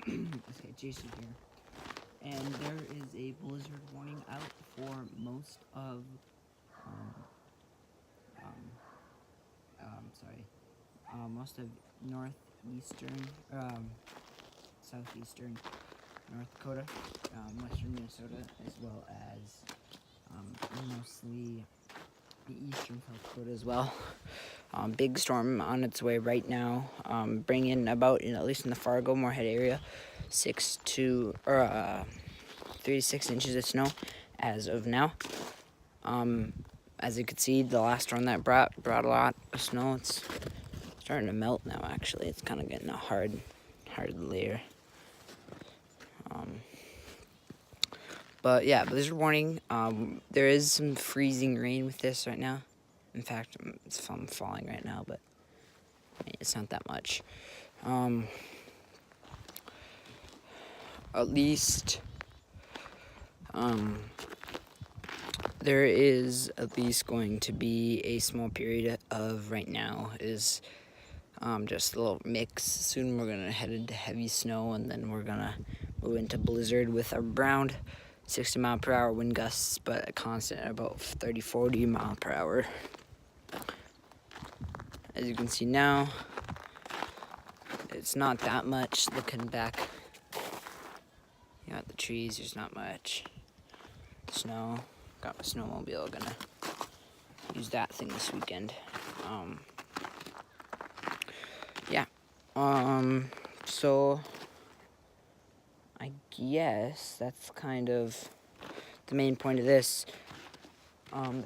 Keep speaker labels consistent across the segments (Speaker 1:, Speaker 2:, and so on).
Speaker 1: This guy Jason here, and there is a blizzard warning out for most of, most of northeastern, southeastern North Dakota, western Minnesota, as well as mostly the eastern South Dakota as well. Big storm on its way right now, bringing about, at least in the Fargo, Moorhead area, 3 to 6 inches of snow as of now. As you can see, the last storm that brought a lot of snow. It's starting to melt now. Actually, it's kind of getting a hard layer. But yeah, blizzard warning. There is some freezing rain with this right now. In fact, it's falling right now, but it's not that much. At least, there is at least going to be a small period of right now is just a little mix. Soon we're gonna head into heavy snow, and then we're gonna move into blizzard with around 60-mile-per-hour wind gusts, but a constant at about 30-40 mile per hour. As you can see now, it's not that much. Looking back, you got the trees, there's not much snow. Got my snowmobile, gonna use that thing this weekend. Yeah. So I guess that's kind of the main point of this.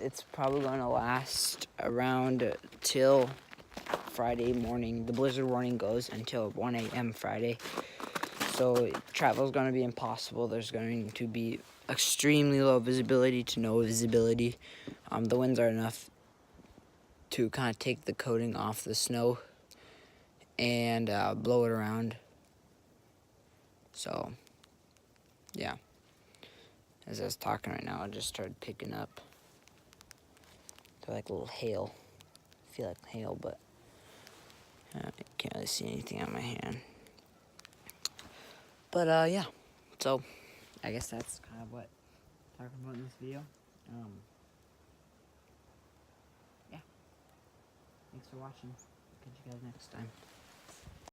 Speaker 1: It's probably going to last around till Friday morning. The blizzard warning goes until 1 a.m. Friday. So travel is going to be impossible. There's going to be extremely low visibility to no visibility. The winds are enough to kind of take the coating off the snow and blow it around. So, yeah. As I was talking right now, I just started picking up. They're like a little hail. I feel like hail, but I can't really see anything on my hand. But, yeah. So, I guess that's kind of what I'm talking about in this video. Yeah. Thanks for watching. Catch you guys next time.